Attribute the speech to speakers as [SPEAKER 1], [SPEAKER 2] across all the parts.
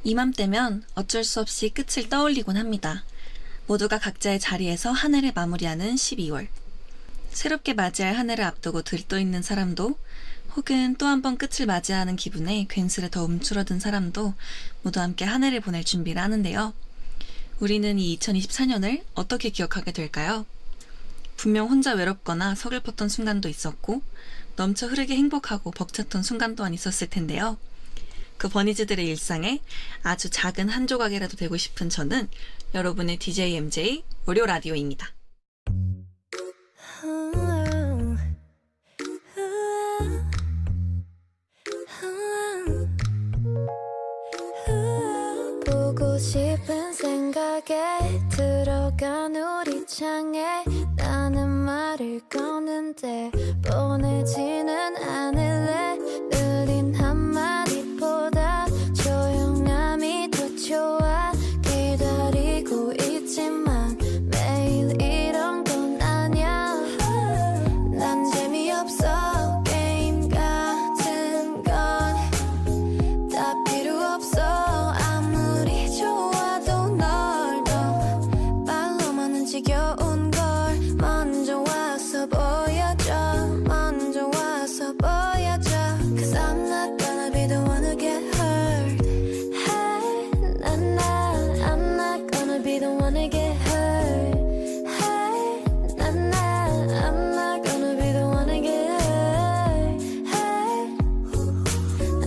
[SPEAKER 1] 이맘때면 어쩔 수 없이 끝을 떠올리곤 합니다. 모두가 각자의 자리에서 한 해를 마무리하는 12월. 새롭게 맞이할 한 해를 앞두고 들떠있는 사람도, 혹은 또 한 번 끝을 맞이하는 기분에 괜스레 더 움츠러든 사람도 모두 함께 한 해를 보낼 준비를 하는데요. 우리는 이 2024년을 어떻게 기억하게 될까요? 분명 혼자 외롭거나 서글펐던 순간도 있었고, 넘쳐 흐르게 행복하고 벅찼던 순간 또한 있었을 텐데요. 그 버니즈들의 일상에 아주 작은 한 조각이라도 되고 싶은 저는 여러분의 DJ MJ 월요 라디오입니다.
[SPEAKER 2] 보고 싶은 생각에 들어간 우리 창에 나는 말을 거는데 보내지는 않을래. 느린 한마디보다 조용함이 더 좋아. 기다리고 있지만 매일 이런 건 아냐. 난 재미없어. 게임 같은 건 다 필요 없어. 아무리 좋아도 널 더 말로만은 지겨운 걸 먼저 와서 보여줘. 먼저 와서 보여줘. Cause I'm not gonna be the one to get hurt. Hey, I'm not gonna be the one to get hurt. Hey, I'm not gonna be the one to get hurt. Hey,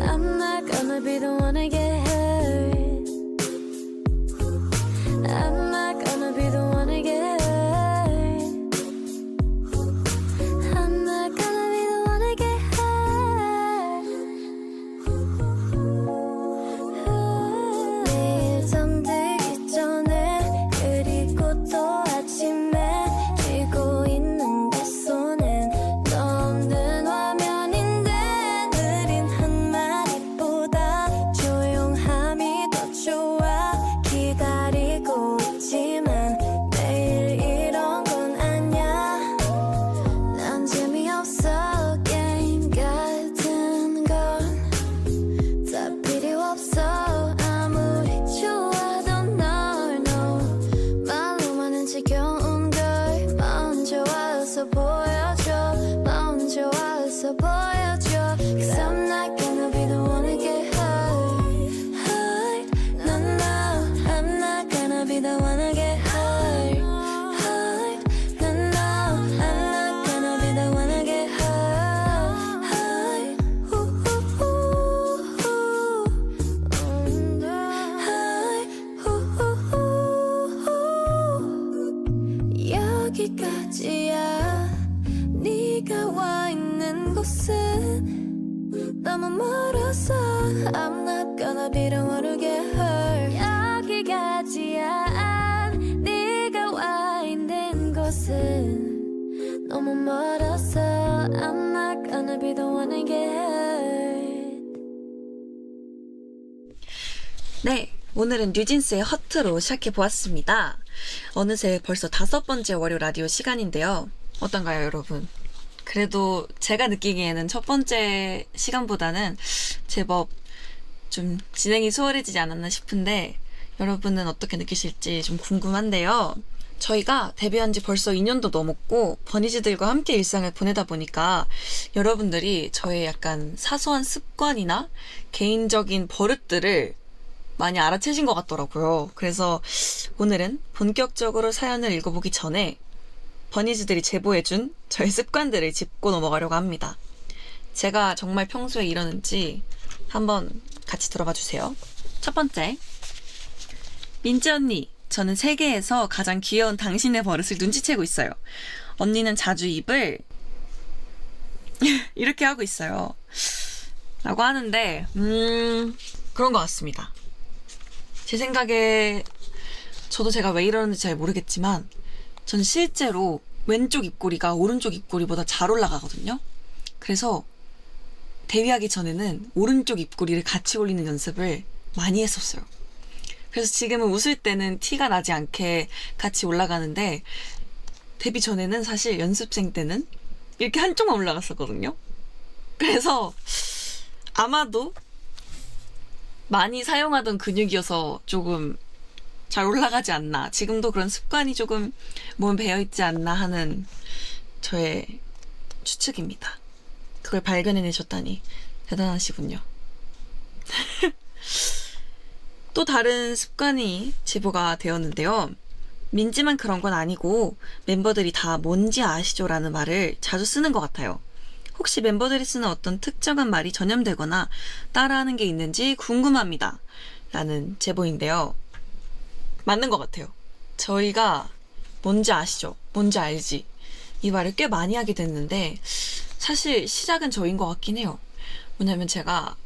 [SPEAKER 2] I'm not gonna be the one to get hurt. I'm not gonna be the one to get hurt. I'm not gonna be the one to get hurt. 내일 잠들기 전에 그리고 또 아침에 쥐고 있는 내 손엔 너 없는 화면인데 느린 한마디보다 조용함이 더 좋아. 기다리고 있지만 매일 이런 건 아냐. 난 재미없어. 게임 같은 건 다 필요 없어. 아무리 좋아도 널 말로만은 지겨운 걸 먼저 와서 보여줘. 먼저 와서 보여줘. Cause I'm not gonna be the one to get hurt. Hurt. No, no, I'm not gonna be the one to get hurt. Hurt. No, no, I'm not gonna be the one to get hurt. Hurt. Hurt. 여기까지야. 네가 와 있는 곳은 너무 멀어서 I'm not gonna be the one to get hurt. 여기까지야. 네가 와 있는 곳은 너무 멀어서 I'm not gonna be the one to get hurt.
[SPEAKER 1] 네, 오늘은 뉴진스의 허트로 시작해보았습니다. 어느새 벌써 5번째 월요 라디오 시간인데요. 어떤가요, 여러분? 그래도 제가 느끼기에는 첫 번째 시간보다는 제법 좀 진행이 수월해지지 않았나 싶은데 여러분은 어떻게 느끼실지 좀 궁금한데요. 저희가 데뷔한 지 벌써 2년도 넘었고 버니즈들과 함께 일상을 보내다 보니까 여러분들이 저의 약간 사소한 습관이나 개인적인 버릇들을 많이 알아채신 것 같더라고요. 그래서 오늘은 본격적으로 사연을 읽어보기 전에 버니즈들이 제보해준 저의 습관들을 짚고 넘어가려고 합니다. 제가 정말 평소에 이러는지 한번 같이 들어봐 주세요. 첫 번째, 민지 언니, 저는 세계에서 가장 귀여운 당신의 버릇을 눈치채고 있어요. 언니는 자주 입을 이렇게 하고 있어요. 라고 하는데 그런 것 같습니다. 제 생각에 저도 제가 왜 이러는지 잘 모르겠지만 저는 실제로 왼쪽 입꼬리가 오른쪽 입꼬리보다 잘 올라가거든요. 그래서 데뷔하기 전에는 오른쪽 입꼬리를 같이 올리는 연습을 많이 했었어요. 그래서 지금은 웃을 때는 티가 나지 않게 같이 올라가는데 데뷔 전에는 사실 연습생 때는 이렇게 한쪽만 올라갔었거든요. 그래서 아마도 많이 사용하던 근육이어서 조금 잘 올라가지 않나. 지금도 그런 습관이 조금 몸에 배어있지 않나 하는 저의 추측입니다. 그걸 발견해내셨다니 대단하시군요. 또 다른 습관이 지부가 되었는데요. 민지만 그런 건 아니고 멤버들이 다 뭔지 아시죠? 라는 말을 자주 쓰는 것 같아요. 혹시 멤버들이 쓰는 어떤 특정한 말이 전염되거나 따라하는 게 있는지 궁금합니다. 라는 제보인데요. 맞는 것 같아요. 저희가 뭔지 아시죠? 뭔지 알지? 이 말을 꽤 많이 하게 됐는데 사실 시작은 저인 것 같긴 해요. 뭐냐면 제가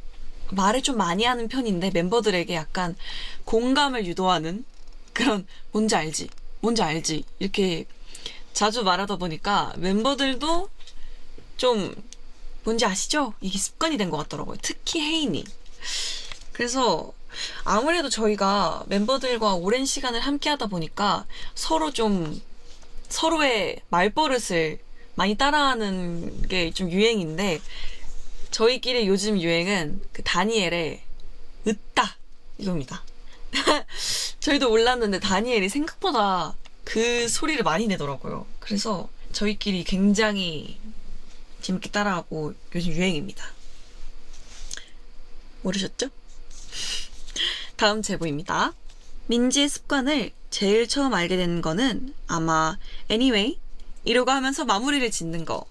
[SPEAKER 1] 말을 좀 많이 하는 편인데 멤버들에게 약간 공감을 유도하는 그런 뭔지 알지? 뭔지 알지? 이렇게 자주 말하다 보니까 멤버들도 좀 뭔지 아시죠? 이게 습관이 된 것 같더라고요. 특히 혜인이. 그래서 아무래도 저희가 멤버들과 오랜 시간을 함께 하다 보니까 서로 좀 서로의 말버릇을 많이 따라하는 게 좀 유행인데 저희끼리 요즘 유행은 그 다니엘의 으따 이겁니다. 저희도 몰랐는데 다니엘이 생각보다 그 소리를 많이 내더라고요. 그래서 저희끼리 굉장히 재밌게 따라하고 요즘 유행입니다. 모르셨죠? 다음 제보입니다. 민지의 습관을 제일 처음 알게 된 거는 아마 anyway 이러고 하면서 마무리를 짓는 거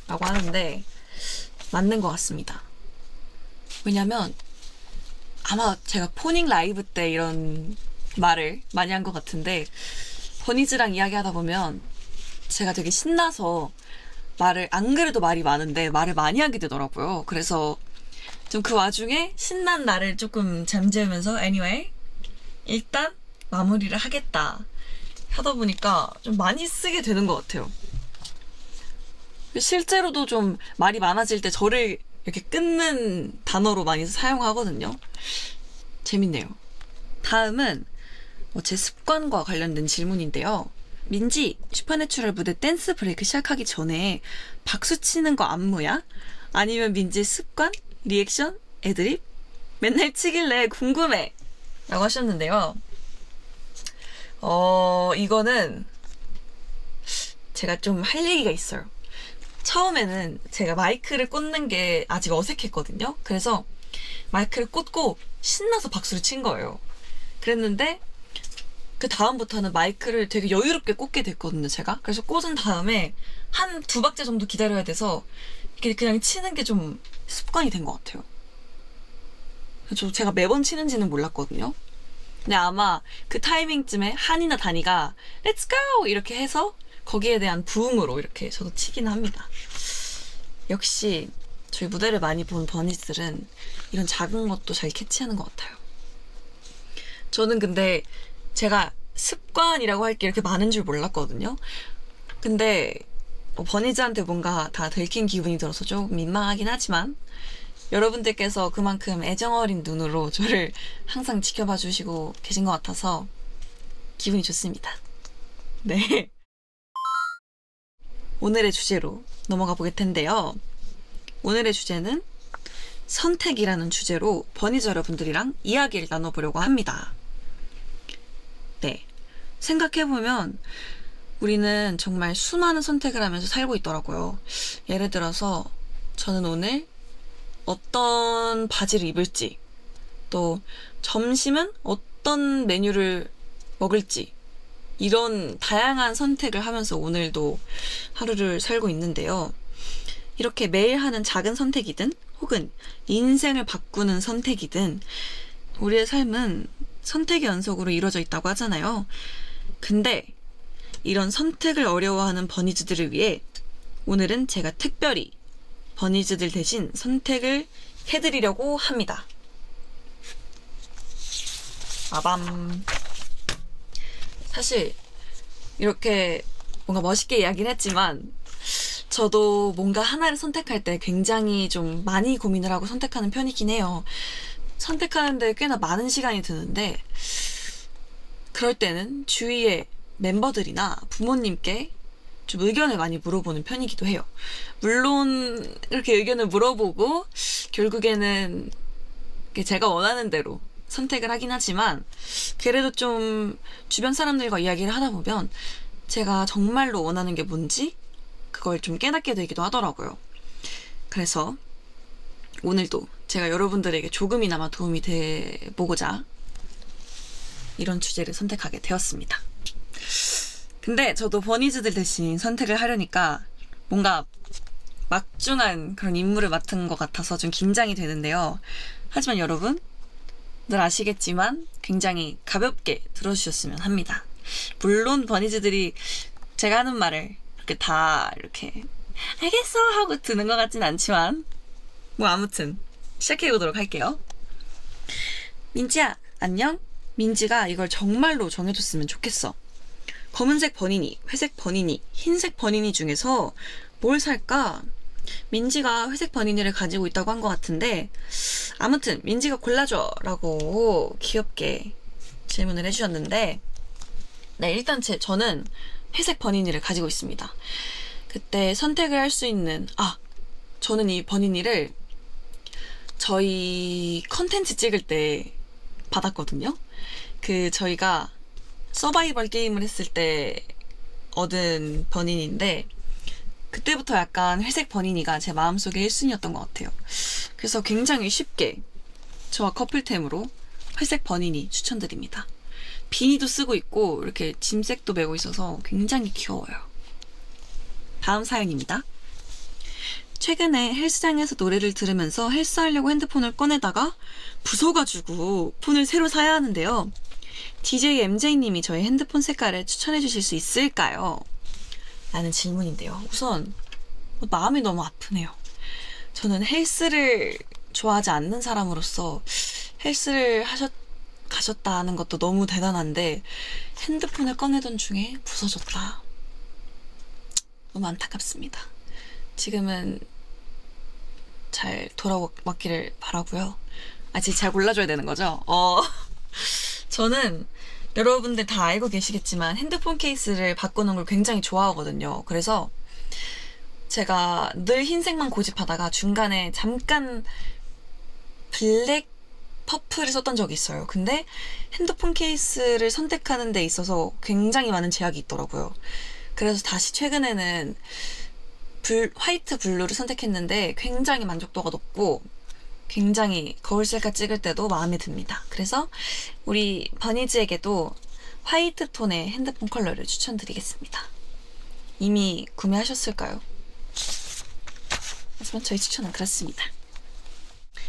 [SPEAKER 1] 라고 하는데 맞는 것 같습니다. 왜냐면 아마 제가 포닝 라이브 때 이런 말을 많이 한 것 같은데 버니즈랑 이야기하다 보면 제가 되게 신나서 말을 안 그래도 말이 많은데 말을 많이 하게 되더라고요. 그래서 좀 그 와중에 신난 나를 조금 잠재우면서 anyway 일단 마무리를 하겠다 하다 보니까 좀 많이 쓰게 되는 것 같아요. 실제로도 좀 말이 많아질 때 저를 이렇게 끊는 단어로 많이 사용하거든요. 재밌네요. 다음은 제 습관과 관련된 질문인데요. 민지, 슈퍼내추럴 무대 댄스 브레이크 시작하기 전에 박수 치는 거 안무야? 아니면 민지의 습관? 리액션? 애드립? 맨날 치길래 궁금해! 라고 하셨는데요. 이거는 제가 좀 할 얘기가 있어요. 처음에는 제가 마이크를 꽂는 게 아직 어색했거든요. 그래서 마이크를 꽂고 신나서 박수를 친 거예요. 그랬는데 그 다음부터는 마이크를 되게 여유롭게 꽂게 됐거든요, 제가. 그래서 꽂은 다음에 한 2박자 정도 기다려야 돼서 이렇게 그냥 치는 게 좀 습관이 된 것 같아요. 그래서 제가 매번 치는지는 몰랐거든요. 근데 아마 그 타이밍쯤에 한이나 다니가 Let's go! 이렇게 해서 거기에 대한 부응으로 이렇게 저도 치긴 합니다. 역시 저희 무대를 많이 본 버니들은 이런 작은 것도 잘 캐치하는 것 같아요. 저는 근데 제가 습관이라고 할 게 이렇게 많은 줄 몰랐거든요. 근데 버니즈한테 뭔가 다 들킨 기분이 들어서 조금 민망하긴 하지만 여러분들께서 그만큼 애정어린 눈으로 저를 항상 지켜봐 주시고 계신 것 같아서 기분이 좋습니다. 네. 오늘의 주제로 넘어가 보실 텐데요. 오늘의 주제는 선택이라는 주제로 버니즈 여러분들이랑 이야기를 나눠보려고 합니다. 네. 생각해보면 우리는 정말 수많은 선택을 하면서 살고 있더라고요. 예를 들어서 저는 오늘 어떤 바지를 입을지, 또 점심은 어떤 메뉴를 먹을지, 이런 다양한 선택을 하면서 오늘도 하루를 살고 있는데요. 이렇게 매일 하는 작은 선택이든 혹은 인생을 바꾸는 선택이든 우리의 삶은 선택의 연속으로 이루어져 있다고 하잖아요. 근데 이런 선택을 어려워하는 버니즈들을 위해 오늘은 제가 특별히 버니즈들 대신 선택을 해드리려고 합니다. 아밤. 사실 이렇게 뭔가 멋있게 이야기는 했지만 저도 뭔가 하나를 선택할 때 굉장히 좀 많이 고민을 하고 선택하는 편이긴 해요. 선택하는데 꽤나 많은 시간이 드는데 그럴 때는 주위의 멤버들이나 부모님께 좀 의견을 많이 물어보는 편이기도 해요. 물론 이렇게 의견을 물어보고 결국에는 제가 원하는 대로 선택을 하긴 하지만 그래도 좀 주변 사람들과 이야기를 하다 보면 제가 정말로 원하는 게 뭔지 그걸 좀 깨닫게 되기도 하더라고요. 그래서 오늘도 제가 여러분들에게 조금이나마 도움이 돼보고자 이런 주제를 선택하게 되었습니다. 근데 저도 버니즈들 대신 선택을 하려니까 뭔가 막중한 그런 임무를 맡은 것 같아서 좀 긴장이 되는데요. 하지만 여러분, 늘 아시겠지만 굉장히 가볍게 들어주셨으면 합니다. 물론 버니즈들이 제가 하는 말을 이렇게 알겠어 하고 듣는 것 같진 않지만 뭐 아무튼 시작해보도록 할게요. 민지야, 안녕? 민지가 이걸 정말로 정해줬으면 좋겠어. 검은색 버니니, 회색 버니니, 흰색 버니니 중에서 뭘 살까? 민지가 회색 버니니를 가지고 있다고 한 것 같은데 아무튼 민지가 골라줘 라고 귀엽게 질문을 해주셨는데 네, 일단 저는 회색 버니니를 가지고 있습니다. 그때 선택을 할 수 있는 저는 이 버니니를 저희 컨텐츠 찍을 때 받았거든요. 저희가 서바이벌 게임을 했을 때 얻은 버니니인데 그때부터 약간 회색 버니니가 제 마음속에 1순위였던 것 같아요. 그래서 굉장히 쉽게 저와 커플템으로 회색 버니니 추천드립니다. 비니도 쓰고 있고 이렇게 짐색도 메고 있어서 굉장히 귀여워요. 다음 사연입니다. 최근에 헬스장에서 노래를 들으면서 헬스하려고 핸드폰을 꺼내다가 부서가지고 폰을 새로 사야 하는데요. DJ MJ님이 저의 핸드폰 색깔을 추천해 주실 수 있을까요? 라는 질문인데요. 우선 마음이 너무 아프네요. 저는 헬스를 좋아하지 않는 사람으로서 헬스를 가셨다는 것도 너무 대단한데 핸드폰을 꺼내던 중에 부서졌다. 너무 안타깝습니다. 지금은 잘 돌아왔기를 바라고요. 지금 잘 골라줘야 되는 거죠? 저는 여러분들 다 알고 계시겠지만 핸드폰 케이스를 바꾸는 걸 굉장히 좋아하거든요. 그래서 제가 늘 흰색만 고집하다가 중간에 잠깐 블랙 퍼플을 썼던 적이 있어요. 근데 핸드폰 케이스를 선택하는 데 있어서 굉장히 많은 제약이 있더라고요. 그래서 다시 최근에는 화이트 블루를 선택했는데 굉장히 만족도가 높고 굉장히 거울 셀카 찍을 때도 마음에 듭니다. 그래서 우리 버니즈에게도 화이트 톤의 핸드폰 컬러를 추천드리겠습니다. 이미 구매하셨을까요? 하지만 저희 추천은 그렇습니다.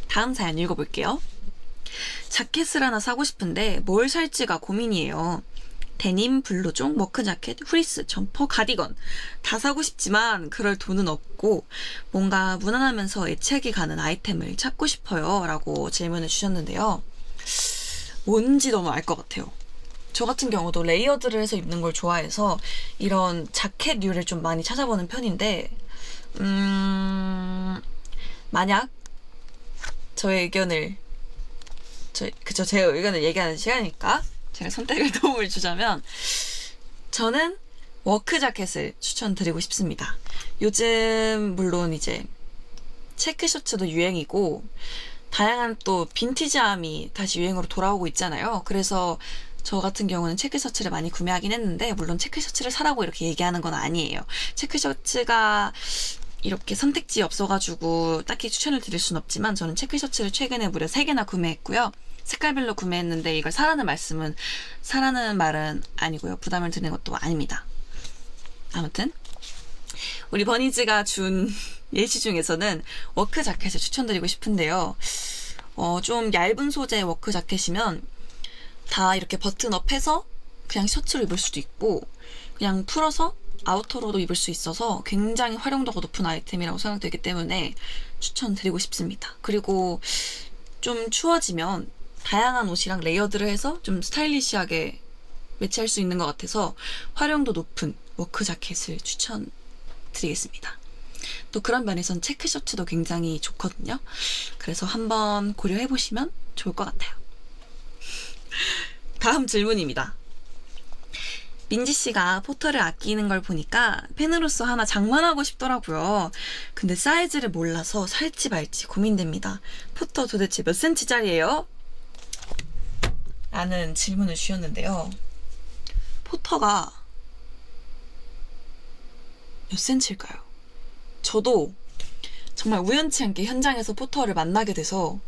[SPEAKER 1] 다음 사연 읽어볼게요. 자켓을 하나 사고 싶은데 뭘 살지가 고민이에요. 데님, 블루종, 워크자켓, 후리스, 점퍼, 가디건 다 사고 싶지만 그럴 돈은 없고 뭔가 무난하면서 애착이 가는 아이템을 찾고 싶어요 라고 질문을 주셨는데요. 뭔지 너무 알 것 같아요. 저 같은 경우도 레이어드를 해서 입는 걸 좋아해서 이런 자켓류를 좀 많이 찾아보는 편인데 만약 저의 의견을 제 의견을 얘기하는 시간이니까 제가 선택을 도움을 주자면 저는 워크 자켓을 추천드리고 싶습니다. 요즘 물론 이제 체크 셔츠도 유행이고 다양한 또 빈티지함이 다시 유행으로 돌아오고 있잖아요. 그래서 저 같은 경우는 체크 셔츠를 많이 구매하긴 했는데 물론 체크 셔츠를 사라고 이렇게 얘기하는 건 아니에요. 체크 셔츠가 이렇게 선택지에 없어가지고 딱히 추천을 드릴 순 없지만 저는 체크 셔츠를 최근에 무려 3개나 구매했고요. 색깔별로 구매했는데 이걸 사라는 말은 아니고요. 부담을 드리는 것도 아닙니다. 아무튼 우리 버니즈가 준 예시 중에서는 워크 자켓을 추천드리고 싶은데요. 좀 얇은 소재의 워크 자켓이면 다 이렇게 버튼업해서 그냥 셔츠로 입을 수도 있고 그냥 풀어서 아우터로도 입을 수 있어서 굉장히 활용도가 높은 아이템이라고 생각되기 때문에 추천드리고 싶습니다. 그리고 좀 추워지면 다양한 옷이랑 레이어드를 해서 좀 스타일리시하게 매치할 수 있는 것 같아서 활용도 높은 워크 자켓을 추천드리겠습니다. 또 그런 면에선 체크 셔츠도 굉장히 좋거든요. 그래서 한번 고려해보시면 좋을 것 같아요. 다음 질문입니다. 민지 씨가 포터를 아끼는 걸 보니까 팬으로서 하나 장만하고 싶더라고요. 근데 사이즈를 몰라서 살지 말지 고민됩니다. 포터 도대체 몇 cm짜리예요? 라는 질문을 주셨는데요. 포터가 몇 cm일까요? 저도 정말 우연치 않게 현장에서 포터를 만나게 돼서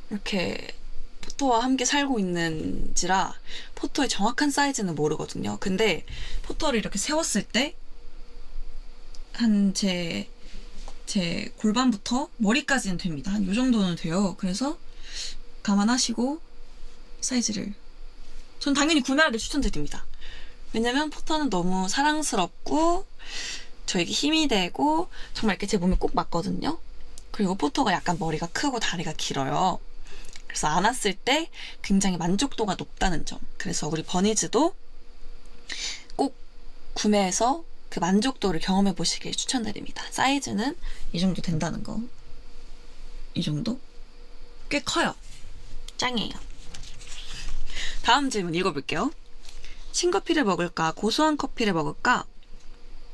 [SPEAKER 1] 이렇게 포터와 함께 살고 있는지라 포터의 정확한 사이즈는 모르거든요. 근데 포터를 이렇게 세웠을 때 한 제 골반부터 머리까지는 됩니다. 한 요 정도는 돼요. 그래서 감안하시고 사이즈를 전 당연히 구매하길 추천드립니다. 왜냐면 포터는 너무 사랑스럽고 저에게 힘이 되고 정말 이렇게 제 몸에 꼭 맞거든요. 그리고 포터가 약간 머리가 크고 다리가 길어요. 그래서 안았을 때 굉장히 만족도가 높다는 점. 그래서 우리 버니즈도 꼭 구매해서 그 만족도를 경험해 보시길 추천드립니다. 사이즈는 이 정도 된다는 거. 이 정도? 꽤 커요. 짱이에요. 다음 질문 읽어볼게요. 신커피를 먹을까 고소한 커피를 먹을까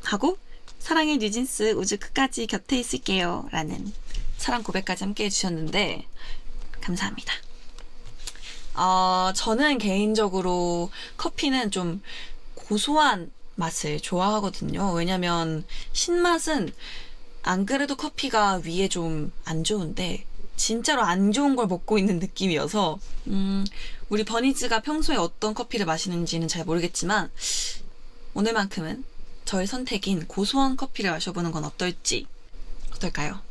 [SPEAKER 1] 하고 사랑의 뉴진스 우주 끝까지 곁에 있을게요 라는 사랑 고백까지 함께 해주셨는데 감사합니다. 저는 개인적으로 커피는 좀 고소한 맛을 좋아하거든요. 왜냐면 신맛은 안 그래도 커피가 위에 좀 안 좋은데 진짜로 안 좋은 걸 먹고 있는 느낌이어서 우리 버니즈가 평소에 어떤 커피를 마시는지는 잘 모르겠지만 오늘만큼은 저의 선택인 고소한 커피를 마셔보는 건 어떨까요?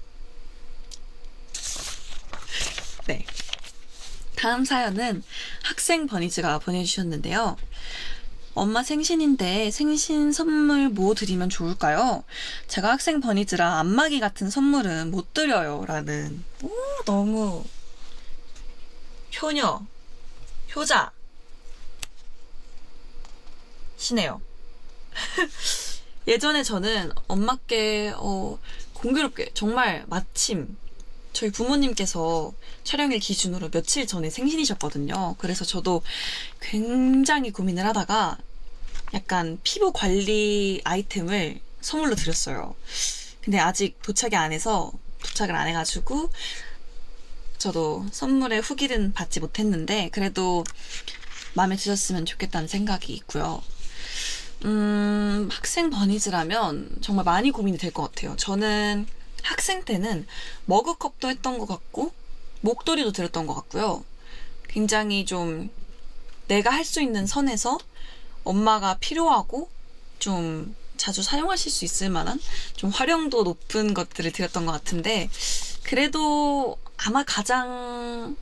[SPEAKER 1] 네. 다음 사연은 학생 버니즈가 보내주셨는데요. 엄마 생신인데 생신 선물 뭐 드리면 좋을까요? 제가 학생 버니즈라 안마기 같은 선물은 못 드려요 라는 너무 효녀 효자 시네요. 예전에 저는 엄마께 공교롭게 정말 마침 저희 부모님께서 촬영일 기준으로 며칠 전에 생신이셨거든요. 그래서 저도 굉장히 고민을 하다가 약간 피부 관리 아이템을 선물로 드렸어요. 근데 아직 도착을 안 해가지고 저도 선물의 후기는 받지 못했는데 그래도 마음에 드셨으면 좋겠다는 생각이 있고요. 학생 버니즈라면 정말 많이 고민이 될 것 같아요. 저는 학생 때는 머그컵도 했던 것 같고 목도리도 드렸던 것 같고요. 굉장히 좀 내가 할 수 있는 선에서 엄마가 필요하고 좀 자주 사용하실 수 있을 만한 좀 활용도 높은 것들을 드렸던 것 같은데 그래도 아마 가장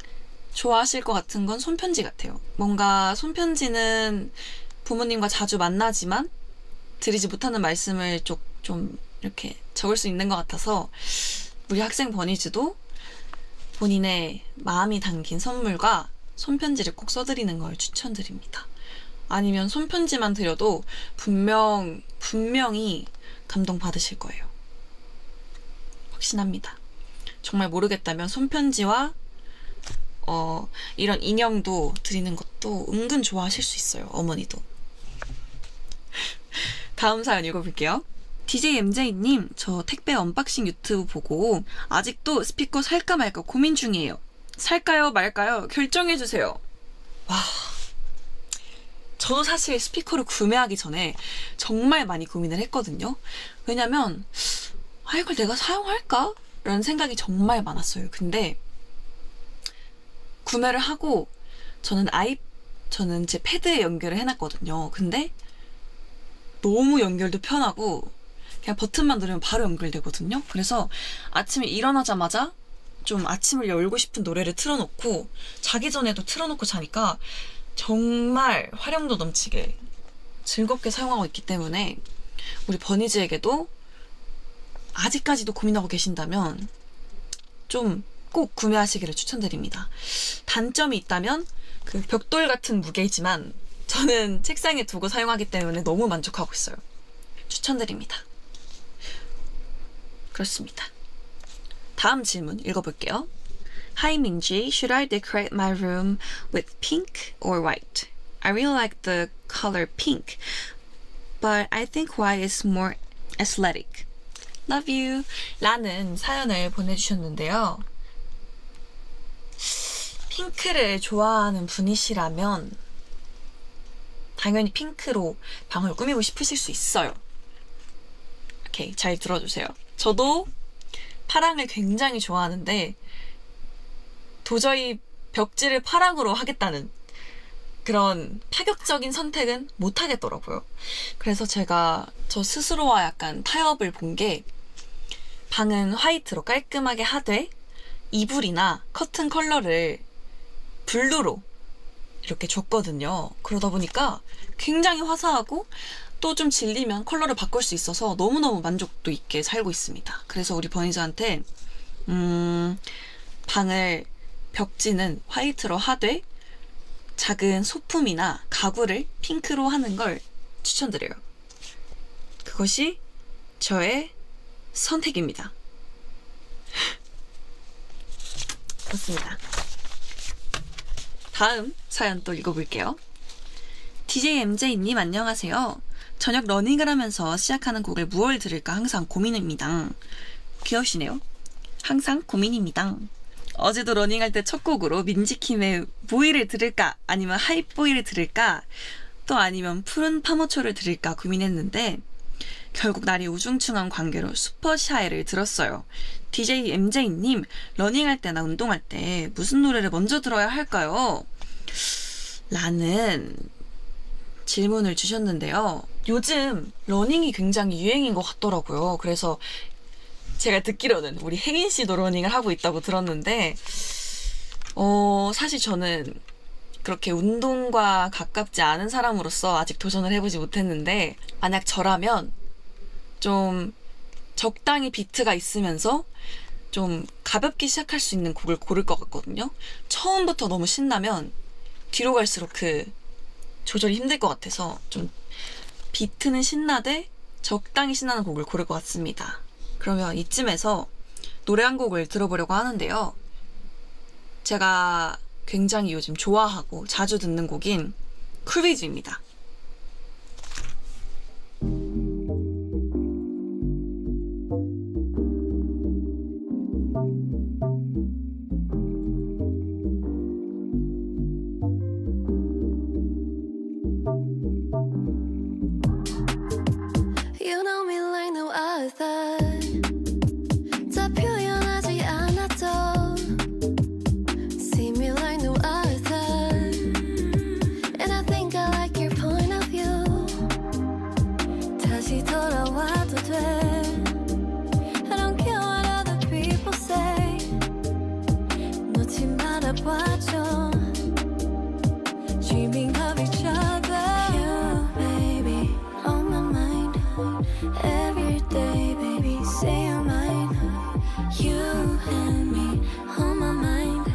[SPEAKER 1] 좋아하실 것 같은 건 손편지 같아요. 뭔가 손편지는 부모님과 자주 만나지만 드리지 못하는 말씀을 좀 이렇게 적을 수 있는 것 같아서 우리 학생 버니즈도 본인의 마음이 담긴 선물과 손편지를 꼭 써드리는 걸 추천드립니다. 아니면 손편지만 드려도 분명히 감동받으실 거예요. 확신합니다. 정말 모르겠다면 손편지와 이런 인형도 드리는 것도 은근 좋아하실 수 있어요. 어머니도. 다음 사연 읽어볼게요. DJ MJ님, 저 택배 언박싱 유튜브 보고 아직도 스피커 살까 말까 고민 중이에요. 살까요 말까요? 결정해주세요. 와, 저도 사실 스피커를 구매하기 전에 정말 많이 고민을 했거든요. 왜냐면 이걸 내가 사용할까? 라는 생각이 정말 많았어요. 근데 구매를 하고 저는 제 패드에 연결을 해놨거든요. 근데 너무 연결도 편하고 그냥 버튼만 누르면 바로 연결되거든요. 그래서 아침에 일어나자마자 좀 아침을 열고 싶은 노래를 틀어놓고 자기 전에도 틀어놓고 자니까 정말 활용도 넘치게 즐겁게 사용하고 있기 때문에 우리 버니즈에게도 아직까지도 고민하고 계신다면 좀 꼭 구매하시기를 추천드립니다. 단점이 있다면 그 벽돌 같은 무게이지만 저는 책상에 두고 사용하기 때문에 너무 만족하고 있어요. 추천드립니다. 그렇습니다. 다음 질문 읽어볼게요. Hi Minji, should I decorate my room with pink or white? I really like the color pink, but I think white is more athletic. Love you. 라는 사연을 보내주셨는데요. 핑크를 좋아하는 분이시라면 당연히 핑크로 방을 꾸미고 싶으실 수 있어요. 오케이, 잘 들어주세요. 저도 파랑을 굉장히 좋아하는데 도저히 벽지를 파랑으로 하겠다는 그런 파격적인 선택은 못 하겠더라고요. 그래서 제가 저 스스로와 약간 타협을 본 게 방은 화이트로 깔끔하게 하되 이불이나 커튼 컬러를 블루로 이렇게 줬거든요. 그러다 보니까 굉장히 화사하고 또 좀 질리면 컬러를 바꿀 수 있어서 너무너무 만족도 있게 살고 있습니다. 그래서 우리 버니즈한테 방을 벽지는 화이트로 하되 작은 소품이나 가구를 핑크로 하는 걸 추천드려요. 그것이 저의 선택입니다. 그렇습니다. 다음 사연 또 읽어볼게요. DJ MJ님 안녕하세요. 저녁 러닝을 하면서 시작하는 곡을 무얼 들을까 항상 고민입니다. 귀여우시네요. 항상 고민입니다. 어제도 러닝할 때 첫 곡으로 민지킴의 보이를 들을까 아니면 하이보이를 들을까 또 아니면 푸른 파모초를 들을까 고민했는데 결국 날이 우중충한 관계로 슈퍼샤이를 들었어요. DJ MJ님 러닝할 때나 운동할 때 무슨 노래를 먼저 들어야 할까요? 라는 질문을 주셨는데요. 요즘 러닝이 굉장히 유행인 것 같더라고요. 그래서 제가 듣기로는 우리 혜인 씨도 러닝을 하고 있다고 들었는데 사실 저는 그렇게 운동과 가깝지 않은 사람으로서 아직 도전을 해보지 못했는데 만약 저라면 좀 적당히 비트가 있으면서 좀 가볍게 시작할 수 있는 곡을 고를 것 같거든요. 처음부터 너무 신나면 뒤로 갈수록 그 조절이 힘들 것 같아서 좀 비트는 신나되 적당히 신나는 곡을 고를 것 같습니다. 그러면 이쯤에서 노래 한 곡을 들어보려고 하는데요. 제가 굉장히 요즘 좋아하고 자주 듣는 곡인 쿨비즈입니다.
[SPEAKER 2] You know me like no other. 다 표현하지 않아도 see me like no other. And I think I like your point of view. 다시 돌아와도 돼. I don't care what other people say. 놓지 말아봐줘. Dreaming of each other. You, baby, on my mind. Every day, baby, say you're mine. You and me, on my mind.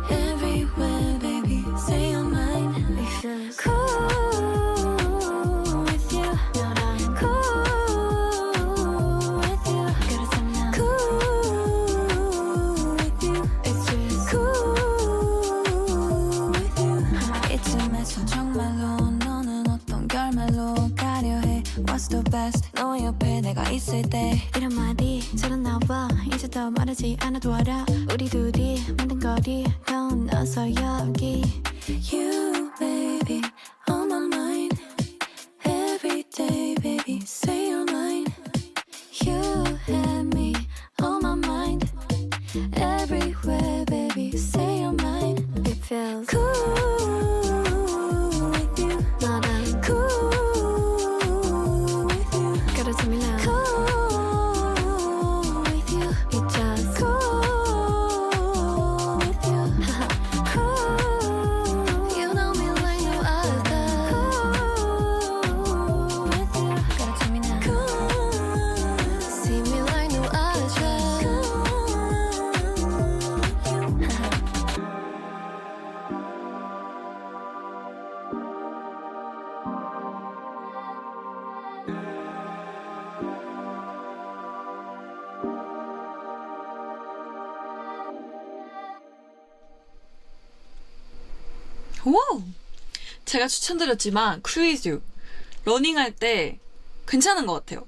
[SPEAKER 2] Everywhere, baby, say you're mine. It feels cool with you. Cool with you. Cool with you. It's just cool with you. 이쯤에서 정말로 너는 어떤 결말로 가려 해. What's the best? 너 옆에 내가 있을 때 이런 말이 잘 안 나와. 이제 더 말하지 않아도 알아. 우리 둘이 만든 거리 건너서 여기. You baby on my mind. Every day baby say you're mine. You and me on my mind. Everywhere baby say you're mine. It feels cool with you. 너랑 cool with you. Gotta tell me now. Cool with you. It's just cool with you. Cool. You know me like no other. Cool with you. Gotta tell me now. Cool. See me like no other. Cool.
[SPEAKER 1] 오! 제가 추천드렸지만 쿨위즈 러닝할 때 괜찮은 것 같아요.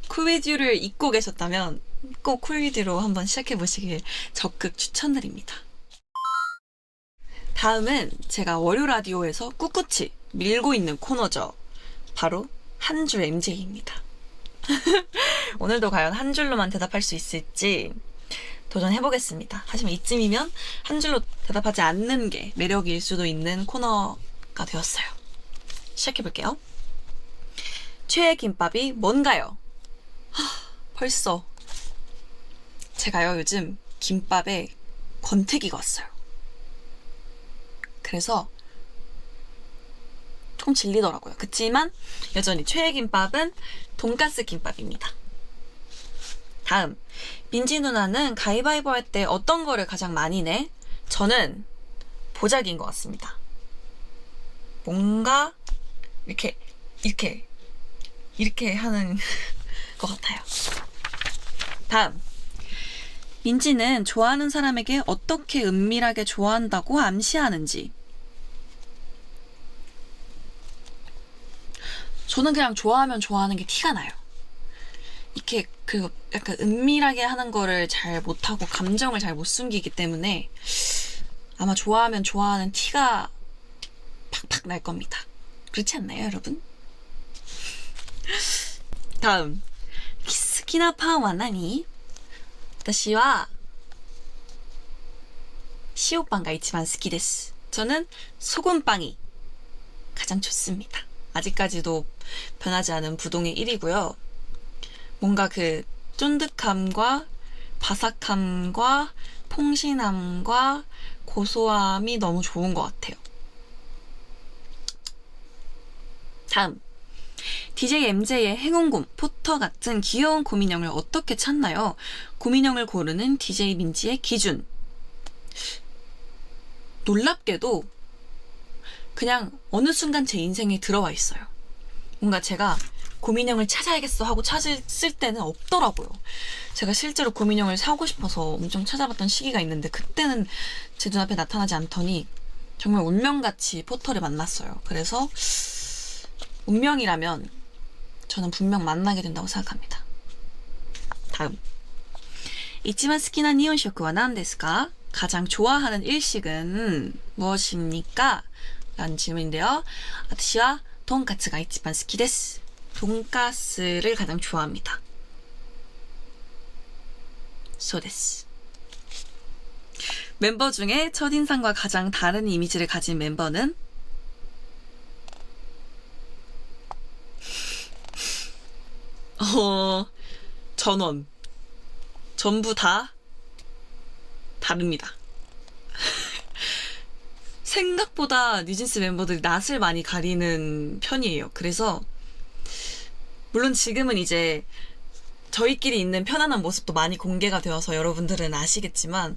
[SPEAKER 1] 쿨위즈를 입고 계셨다면 꼭 쿨위즈로 한번 시작해보시길 적극 추천드립니다. 다음은 제가 월요 라디오에서 꿋꿋이 밀고 있는 코너죠. 바로 한 줄 MJ입니다. 오늘도 과연 한 줄로만 대답할 수 있을지 도전해보겠습니다. 하지만 이쯤이면 한 줄로 대답하지 않는 게 매력일 수도 있는 코너가 되었어요. 시작해볼게요. 최애 김밥이 뭔가요? 벌써 제가요 요즘 김밥에 권태기가 왔어요. 그래서 조금 질리더라고요. 그치만 여전히 최애 김밥은 돈가스 김밥입니다. 다음, 민지 누나는 가위바위보 할 때 어떤 거를 가장 많이 내? 저는 보자기인 것 같습니다. 뭔가 이렇게 하는 것 같아요. 다음, 민지는 좋아하는 사람에게 어떻게 은밀하게 좋아한다고 암시하는지. 저는 그냥 좋아하면 좋아하는 게 티가 나요. 이렇게 그 약간 은밀하게 하는 거를 잘 못하고 감정을 잘 못 숨기기 때문에 아마 좋아하면 좋아하는 티가 팍팍 날 겁니다. 그렇지 않나요, 여러분? 다음, 키스키나 파와 나니? 私は 시오빵가 이치만 스키 데스. 저는 소금빵이 가장 좋습니다. 아직까지도 변하지 않은 부동의 1위고요. 뭔가 그 쫀득함과 바삭함과 퐁신함과 고소함이 너무 좋은 것 같아요. 다음, DJ MJ의 행운곰, 포터 같은 귀여운 곰인형을 어떻게 찾나요? 곰인형을 고르는 DJ 민지의 기준. 놀랍게도 그냥 어느 순간 제 인생에 들어와 있어요. 뭔가 제가 곰인형을 찾아야겠어 하고 찾을 때는 없더라고요. 제가 실제로 곰인형을 사고 싶어서 엄청 찾아봤던 시기가 있는데 그때는 제 눈앞에 나타나지 않더니 정말 운명같이 포터를 만났어요. 그래서 운명이라면 저는 분명 만나게 된다고 생각합니다. 다음, 이치만 스키나 니온쇼크와 난데스까? 가장 좋아하는 일식은 무엇입니까? 라는 질문인데요. 私は 돈까스가 이치만 스키 데스. 돈가스를 가장 좋아합니다. そうです. 멤버 중에 첫인상과 가장 다른 이미지를 가진 멤버는? 전원. 전부 다 다릅니다. 생각보다 뉴진스 멤버들이 낯을 많이 가리는 편이에요. 그래서 물론 지금은 이제 저희끼리 있는 편안한 모습도 많이 공개가 되어서 여러분들은 아시겠지만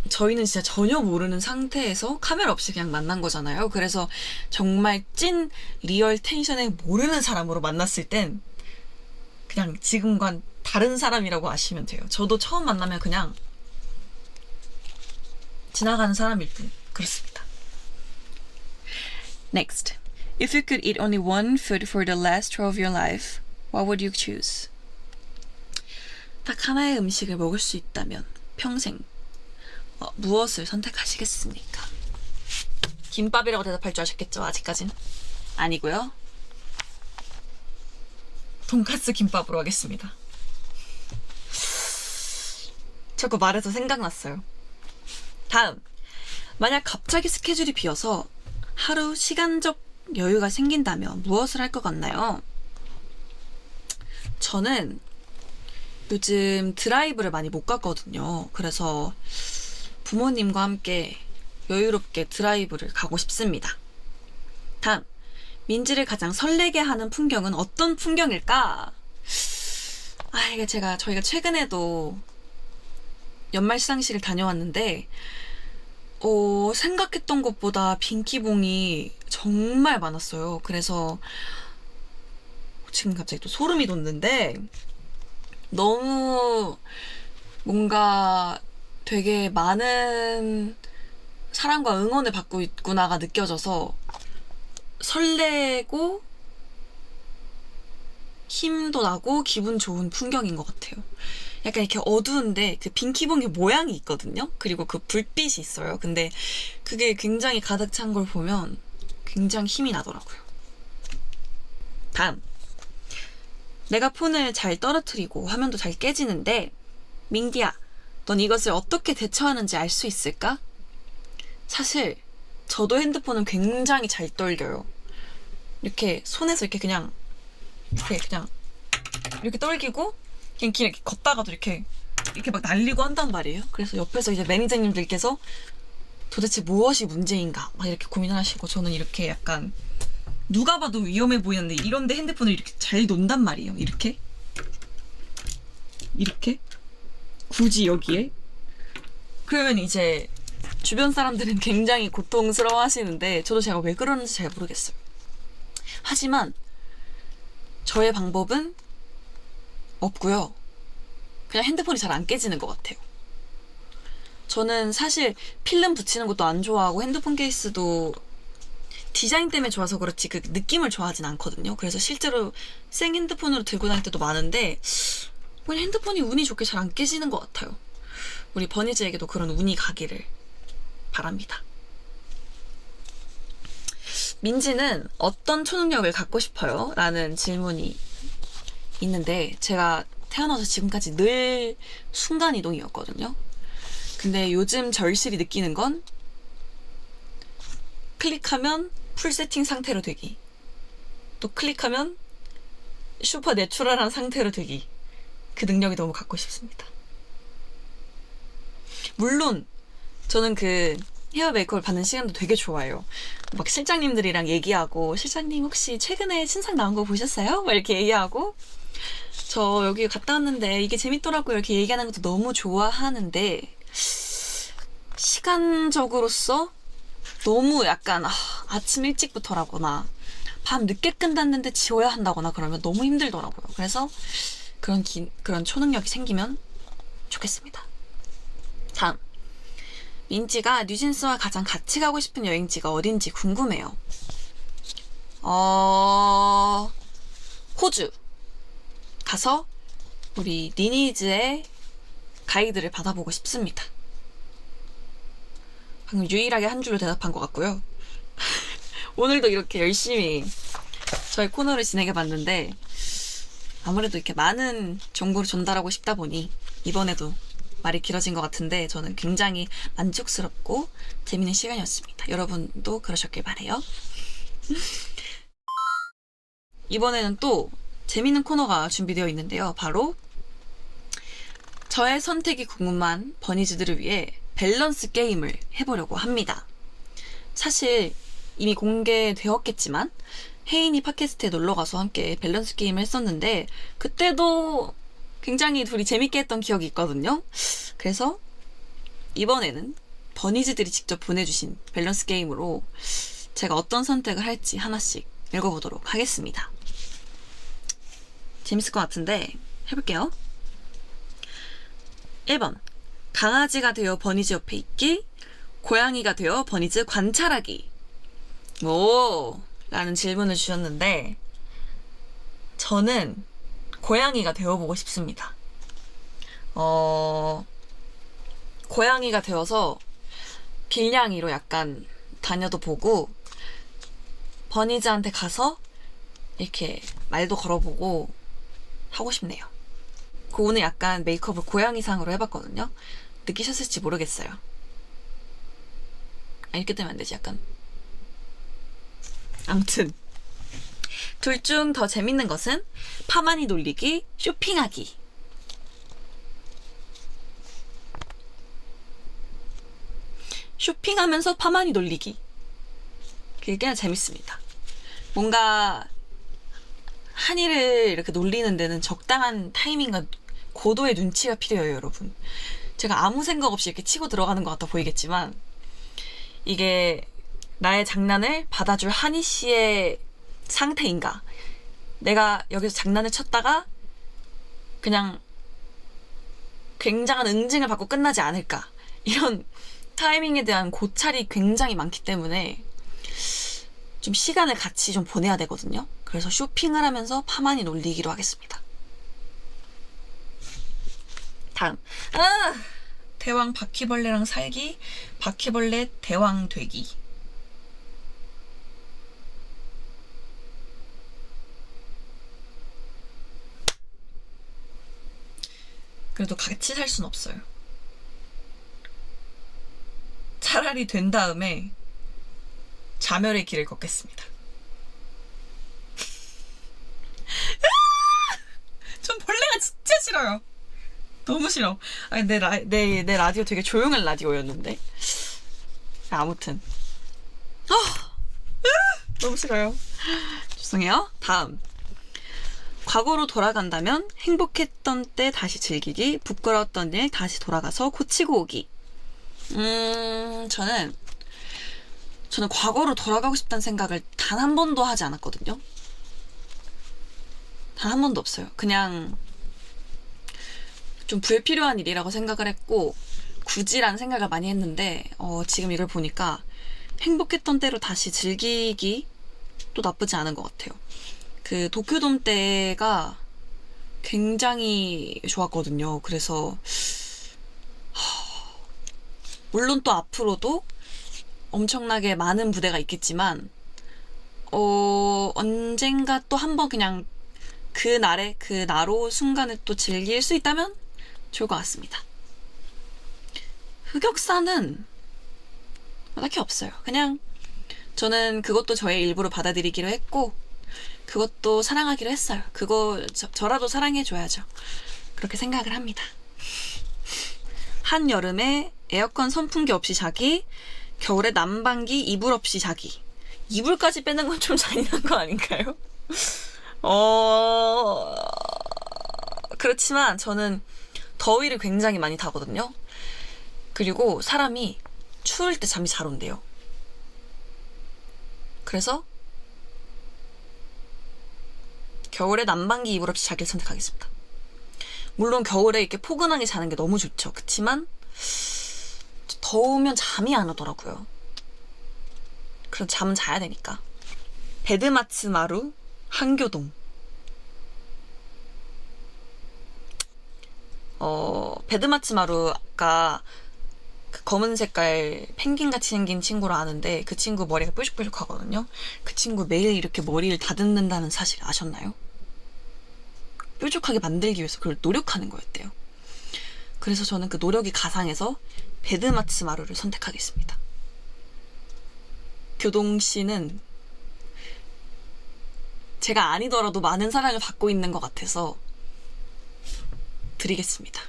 [SPEAKER 1] 저희는 진짜 전혀 모르는 상태에서 카메라 없이 그냥 만난 거잖아요. 그래서 정말 찐 리얼 텐션에 모르는 사람으로 만났을 땐 그냥 지금과는 다른 사람이라고 아시면 돼요. 저도 처음 만나면 그냥 지나가는 사람일 뿐. 그렇습니다. Next. If you could eat only one food for the last of your life, what would you choose? 딱 하나의 음식을 먹을 수 있다면 평생 무엇을 선택하시겠습니까? 김밥이라고 대답할 줄 아셨겠죠? 아직까진 아니고요. 돈가스 김밥으로 하겠습니다. 자꾸 말해서 생각났어요. 다음, 만약 갑자기 스케줄이 비어서 하루 시간적 여유가 생긴다면 무엇을 할 것 같나요? 저는 요즘 드라이브를 많이 못 갔거든요. 그래서 부모님과 함께 여유롭게 드라이브를 가고 싶습니다. 다음, 민지를 가장 설레게 하는 풍경은 어떤 풍경일까? 이게 저희가 최근에도 연말 시상식을 다녀왔는데 생각했던 것보다 빈기봉이 정말 많았어요. 그래서 지금 갑자기 또 소름이 돋는데 너무 뭔가 되게 많은 사랑과 응원을 받고 있구나가 느껴져서 설레고 힘도 나고 기분 좋은 풍경인 것 같아요. 약간 이렇게 어두운데 그 빈키봉의 모양이 있거든요. 그리고 그 불빛이 있어요. 근데 그게 굉장히 가득 찬 걸 보면 굉장히 힘이 나더라고요. 다음. 내가 폰을 잘 떨어뜨리고 화면도 잘 깨지는데 민기야, 넌 이것을 어떻게 대처하는지 알 수 있을까? 사실 저도 핸드폰은 굉장히 잘 떨겨요. 이렇게 손에서 이렇게 그냥 이렇게 떨기고 그냥 길 이렇게 걷다가도 이렇게 막 날리고 한단 말이에요. 그래서 옆에서 이제 매니저님들께서 도대체 무엇이 문제인가 막 이렇게 고민을 하시고, 저는 이렇게 약간 누가 봐도 위험해 보이는데 이런데 핸드폰을 이렇게 잘 논단 말이에요. 이렇게 굳이 여기에. 그러면 이제 주변 사람들은 굉장히 고통스러워 하시는데 저도 제가 왜 그러는지 잘 모르겠어요. 하지만 저의 방법은 없고요. 그냥 핸드폰이 잘 안 깨지는 것 같아요. 저는 사실 필름 붙이는 것도 안 좋아하고 핸드폰 케이스도 디자인 때문에 좋아서 그렇지 그 느낌을 좋아하진 않거든요. 그래서 실제로 생 핸드폰으로 들고 다닐 때도 많은데 그냥 핸드폰이 운이 좋게 잘 안 깨지는 것 같아요. 우리 버니즈에게도 그런 운이 가기를 바랍니다. 민지는 어떤 초능력을 갖고 싶어요? 라는 질문이 있는데 제가 태어나서 지금까지 늘 순간이동이었거든요. 근데 요즘 절실히 느끼는 건 클릭하면 풀 세팅 상태로 되기, 또 클릭하면 슈퍼 내추럴한 상태로 되기, 그 능력이 너무 갖고 싶습니다. 물론 저는 그 헤어 메이크업을 받는 시간도 되게 좋아해요. 막 실장님들이랑 얘기하고, 실장님 혹시 최근에 신상 나온 거 보셨어요? 막 이렇게 얘기하고, 저 여기 갔다 왔는데 이게 재밌더라고요, 이렇게 얘기하는 것도 너무 좋아하는데 시간적으로서 너무 약간 아침 일찍부터라거나 밤 늦게 끝났는데 지워야 한다거나 그러면 너무 힘들더라고요. 그래서 그런 초능력이 생기면 좋겠습니다. 다음. 민지가 뉴진스와 가장 같이 가고 싶은 여행지가 어딘지 궁금해요. 호주 가서 우리 니니즈의 가이드를 받아보고 싶습니다. 방금 유일하게 한 줄로 대답한 것 같고요. 오늘도 이렇게 열심히 저희 코너를 진행해봤는데 아무래도 이렇게 많은 정보를 전달하고 싶다 보니 이번에도 말이 길어진 것 같은데 저는 굉장히 만족스럽고 재밌는 시간이었습니다. 여러분도 그러셨길 바라요. 이번에는 또 재밌는 코너가 준비되어 있는데요. 바로 저의 선택이 궁금한 버니즈들을 위해 밸런스 게임을 해보려고 합니다. 사실 이미 공개되었겠지만 혜인이 팟캐스트에 놀러가서 함께 밸런스 게임을 했었는데 그때도 굉장히 둘이 재밌게 했던 기억이 있거든요. 그래서 이번에는 버니즈들이 직접 보내주신 밸런스 게임으로 제가 어떤 선택을 할지 하나씩 읽어보도록 하겠습니다. 재밌을 것 같은데 해볼게요. 1번. 강아지가 되어 버니즈 옆에 있기, 고양이가 되어 버니즈 관찰하기. 라는 질문을 주셨는데 저는 고양이가 되어보고 싶습니다. 고양이가 되어서 빌냥이로 약간 다녀도 보고 버니즈한테 가서 이렇게 말도 걸어보고 하고 싶네요. 오늘 약간 메이크업을 고양이상으로 해봤거든요. 느끼셨을지 모르겠어요. 이렇게 되면 안 되지, 약간. 아무튼 둘 중 더 재밌는 것은 파마니 놀리기, 쇼핑하기. 쇼핑하면서 파마니 놀리기. 그게 그냥 재밌습니다. 뭔가 한이를 이렇게 놀리는 데는 적당한 타이밍과 고도의 눈치가 필요해요, 여러분. 제가 아무 생각 없이 이렇게 치고 들어가는 것 같아 보이겠지만 이게 나의 장난을 받아줄 한이 씨의 상태인가, 내가 여기서 장난을 쳤다가 그냥 굉장한 응징을 받고 끝나지 않을까, 이런 타이밍에 대한 고찰이 굉장히 많기 때문에 좀 시간을 같이 좀 보내야 되거든요. 그래서 쇼핑을 하면서 파마니 놀리기로 하겠습니다. 다음. 대왕 바퀴벌레랑 살기, 바퀴벌레 대왕 되기. 그래도 같이 살 순 없어요. 차라리 된 다음에 자멸의 길을 걷겠습니다. 전 벌레가 진짜 싫어요. 너무 싫어. 아니, 내 라디오 되게 조용한 라디오였는데. 아무튼. 너무 싫어요. 죄송해요. 다음. 과거로 돌아간다면 행복했던 때 다시 즐기기, 부끄러웠던 일 다시 돌아가서 고치고 오기. 저는 과거로 돌아가고 싶다는 생각을 단 한 번도 하지 않았거든요. 단 한 번도 없어요. 그냥 좀 불필요한 일이라고 생각을 했고 굳이라는 생각을 많이 했는데 지금 이걸 보니까 행복했던 때로 다시 즐기기 또 나쁘지 않은 것 같아요. 그 도쿄돔 때가 굉장히 좋았거든요. 그래서 물론 또 앞으로도 엄청나게 많은 무대가 있겠지만 언젠가 또 한번 그냥 그날의 그 나로 순간을 또 즐길 수 있다면 좋을 것 같습니다. 흑역사는 딱히 없어요. 그냥 저는 그것도 저의 일부로 받아들이기로 했고 그것도 사랑하기로 했어요. 그거 저라도 사랑해줘야죠. 그렇게 생각을 합니다. 한여름에 에어컨 선풍기 없이 자기, 겨울에 난방기 이불 없이 자기. 이불까지 빼는 건 좀 잔인한 거 아닌가요? 그렇지만 저는 더위를 굉장히 많이 타거든요. 그리고 사람이 추울 때 잠이 잘 온대요. 그래서 겨울에 난방기 이불 없이 자기를 선택하겠습니다. 물론 겨울에 이렇게 포근하게 자는 게 너무 좋죠. 그치만 더우면 잠이 안 오더라고요. 그럼 잠은 자야 되니까. 베드마츠마루 한교동. 베드마츠마루가 그 검은 색깔 펭귄같이 생긴 친구를 아는데 그 친구 머리가 뾰족뾰족하거든요. 그 친구 매일 이렇게 머리를 다듬는다는 사실 아셨나요? 뾰족하게 만들기 위해서 그걸 노력하는 거였대요. 그래서 저는 그 노력이 가상해서 베드마츠마루를 선택하겠습니다. 교동씨는 제가 아니더라도 많은 사랑을 받고 있는 것 같아서 드리겠습니다.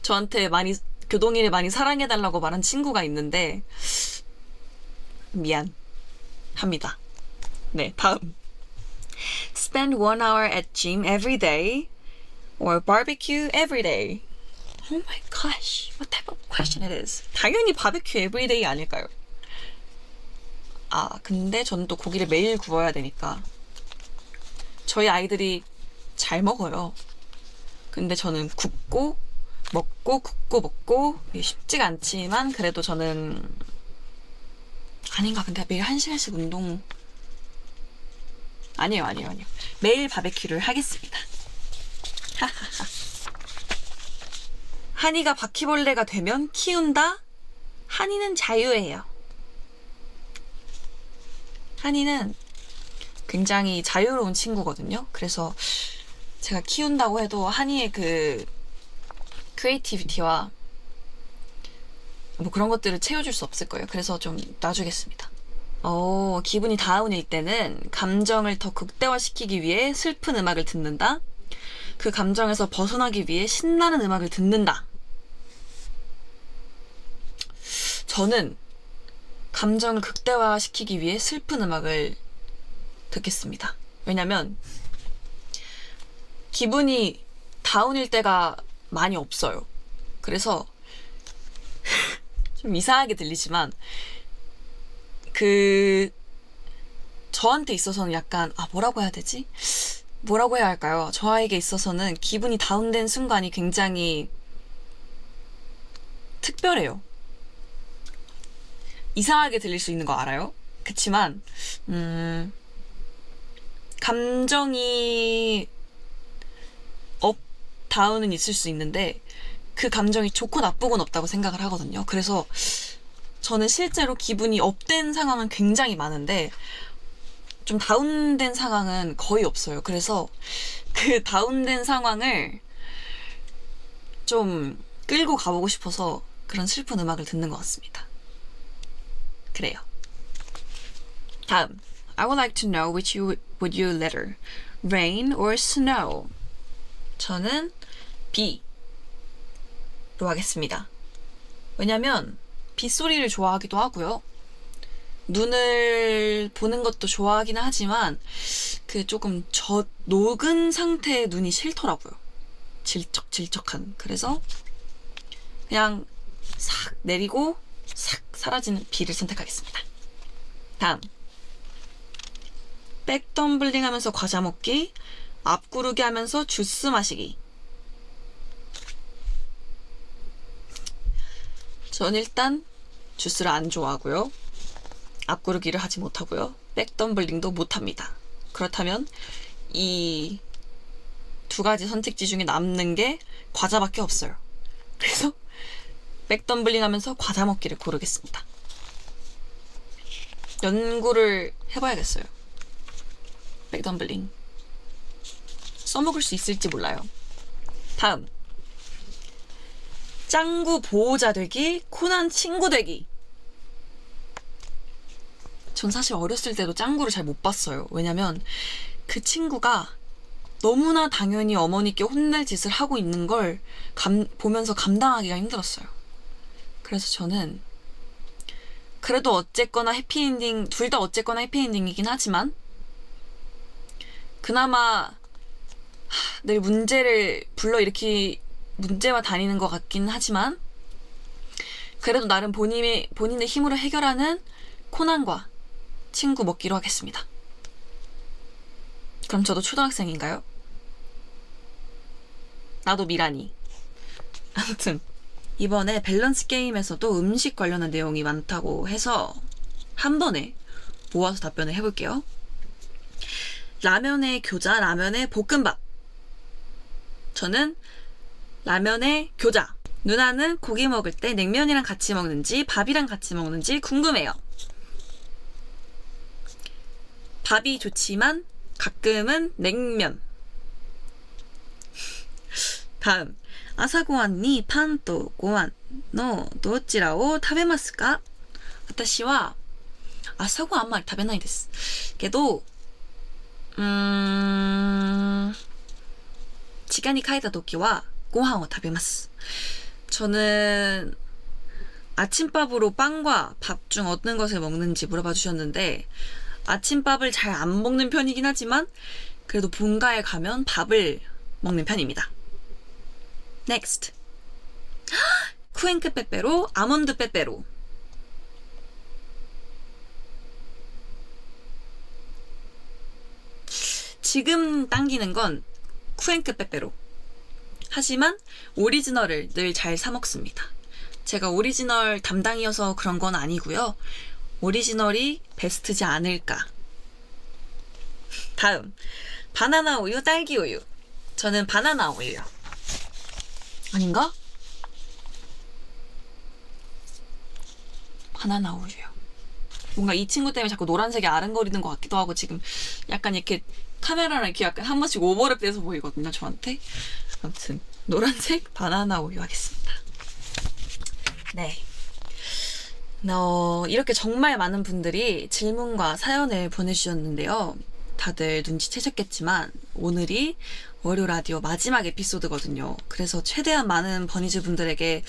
[SPEAKER 1] 저한테 교동이를 많이 사랑해달라고 말한 친구가 있는데 미안합니다. 네, 다음. Spend 1 hour at gym every day or barbecue every day. Oh my gosh, what type of question it is? 당연히 바베큐 every day 아닐까요? 근데 저는 또 고기를 매일 구워야 되니까. 저희 아이들이 잘 먹어요. 근데 저는 굽고 먹고 쉽지가 않지만 그래도 저는 아닌가. 근데 매일 1시간씩 운동 아니에요. 매일 바베큐를 하겠습니다. 한이가 바퀴벌레가 되면 키운다. 한이는 자유예요. 한이는 굉장히 자유로운 친구거든요. 그래서 제가 키운다고 해도 한이의 그 크리에이티비티와 뭐 그런 것들을 채워줄 수 없을 거예요. 그래서 좀 놔주겠습니다. 기분이 다운일 때는 감정을 더 극대화시키기 위해 슬픈 음악을 듣는다. 그 감정에서 벗어나기 위해 신나는 음악을 듣는다. 저는 감정을 극대화시키기 위해 슬픈 음악을 듣겠습니다. 왜냐면 기분이 다운일 때가 많이 없어요. 그래서 좀 이상하게 들리지만 저한테 있어서는 약간 뭐라고 해야 되지? 뭐라고 해야 할까요? 저에게 있어서는 기분이 다운된 순간이 굉장히 특별해요. 이상하게 들릴 수 있는 거 알아요? 그치만 감정이 업, 다운은 있을 수 있는데 그 감정이 좋고 나쁘고는 없다고 생각을 하거든요. 그래서 저는 실제로 기분이 업된 상황은 굉장히 많은데 좀 다운된 상황은 거의 없어요. 그래서 그 다운된 상황을 좀 끌고 가보고 싶어서 그런 슬픈 음악을 듣는 것 같습니다. 그래요. 다음. I would like to know which would you rather, rain or snow? 저는 B로 하겠습니다. 왜냐면 빗소리를 좋아하기도 하고요. 눈을 보는 것도 좋아하기는 하지만 그 조금 녹은 상태의 눈이 싫더라고요. 질척질척한. 그래서 그냥 싹 내리고 싹 사라지는 B를 선택하겠습니다. 다음. 백덤블링 하면서 과자 먹기, 앞구르기 하면서 주스 마시기. 전 일단 주스를 안 좋아하고요. 앞구르기를 하지 못하고요. 백덤블링도 못합니다. 그렇다면 이 두 가지 선택지 중에 남는 게 과자밖에 없어요. 그래서 백덤블링 하면서 과자 먹기를 고르겠습니다. 연구를 해봐야겠어요. 백덤블링 써먹을 수 있을지 몰라요. 다음. 짱구 보호자 되기, 코난 친구 되기. 전 사실 어렸을 때도 짱구를 잘 못 봤어요. 왜냐면 그 친구가 너무나 당연히 어머니께 혼낼 짓을 하고 있는 걸 보면서 감당하기가 힘들었어요. 그래서 저는 그래도 어쨌거나 해피엔딩, 둘 다 어쨌거나 해피엔딩이긴 하지만 그나마 늘 문제를 불러일으키 문제와 다니는 것 같긴 하지만 그래도 나름 본인의 힘으로 해결하는 코난과 친구 먹기로 하겠습니다. 그럼 저도 초등학생인가요? 나도 미라니. 아무튼 이번에 밸런스 게임에서도 음식 관련한 내용이 많다고 해서 한 번에 모아서 답변을 해볼게요. 라면의 교자, 라면의 볶음밥. 저는 라면의 교자. 누나는 고기 먹을 때 냉면이랑 같이 먹는지 밥이랑 같이 먹는지 궁금해요. 밥이 좋지만 가끔은 냉면. 다음. 아사고한にパンとご飯のどちらを食べますか? 私は朝ごはんあんまり食べないですけど、時間に帰った時はご飯を食べます. 저는 아침밥으로 빵과 밥 중 어떤 것을 먹는지 물어봐 주셨는데 아침밥을 잘 안 먹는 편이긴 하지만 그래도 본가에 가면 밥을 먹는 편입니다. Next. 쿠앤크 빼빼로, 아몬드 빼빼로. 지금 당기는 건 쿠앤크 빼빼로. 하지만 오리지널을 늘 잘 사 먹습니다. 제가 오리지널 담당이어서 그런 건 아니고요. 오리지널이 베스트지 않을까. 다음. 바나나 우유, 딸기 우유. 저는 바나나 우유요. 아닌가? 바나나 우유요. 뭔가 이 친구 때문에 자꾸 노란색이 아른거리는 것 같기도 하고 지금 약간 이렇게 카메라랑 이렇게 약간 한 번씩 오버랩 돼서 보이거든요, 저한테. 아무튼 노란색 바나나 우유 하겠습니다. 네. 이렇게 정말 많은 분들이 질문과 사연을 보내주셨는데요. 다들 눈치채셨겠지만 오늘이 월요 라디오 마지막 에피소드거든요. 그래서 최대한 많은 버니즈 분들에게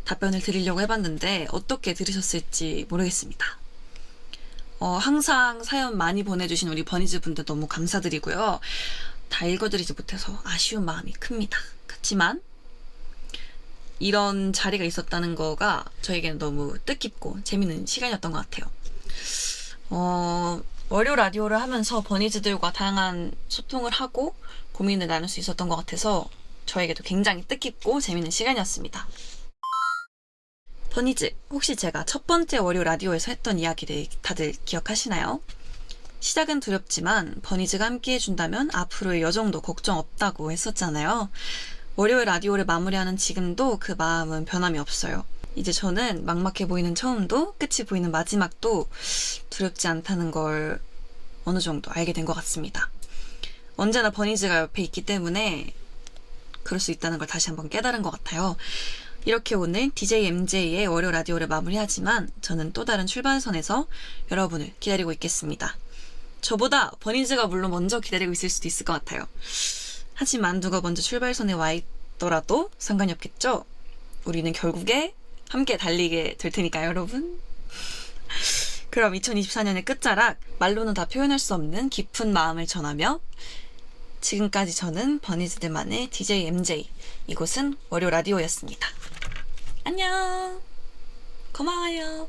[SPEAKER 1] 답변을 드리려고 해봤는데 어떻게 들으셨을지 모르겠습니다. 항상 사연 많이 보내주신 우리 버니즈 분들 너무 감사드리고요. 다 읽어드리지 못해서 아쉬운 마음이 큽니다. 그렇지만 이런 자리가 있었다는 거가 저에게는 너무 뜻깊고 재밌는 시간이었던 것 같아요. 월요 라디오를 하면서 버니즈들과 다양한 소통을 하고 고민을 나눌 수 있었던 것 같아서 저에게도 굉장히 뜻깊고 재밌는 시간이었습니다. 버니즈, 혹시 제가 첫 번째 월요 라디오에서 했던 이야기들 다들 기억하시나요? 시작은 두렵지만 버니즈가 함께 해준다면 앞으로의 여정도 걱정 없다고 했었잖아요. 월요일 라디오를 마무리하는 지금도 그 마음은 변함이 없어요. 이제 저는 막막해 보이는 처음도 끝이 보이는 마지막도 두렵지 않다는 걸 어느 정도 알게 된 것 같습니다. 언제나 버니즈가 옆에 있기 때문에 그럴 수 있다는 걸 다시 한번 깨달은 것 같아요. 이렇게 오늘 DJ MJ의 월요 라디오를 마무리하지만 저는 또 다른 출발선에서 여러분을 기다리고 있겠습니다. 저보다 버니즈가 물론 먼저 기다리고 있을 수도 있을 것 같아요. 하지만 누가 먼저 출발선에 와 있더라도 상관이 없겠죠? 우리는 결국에 함께 달리게 될 테니까요, 여러분. 그럼 2024년의 끝자락, 말로는 다 표현할 수 없는 깊은 마음을 전하며 지금까지 저는 버니즈들만의 DJ MJ, 이곳은 월요 라디오였습니다. 안녕. 고마워요.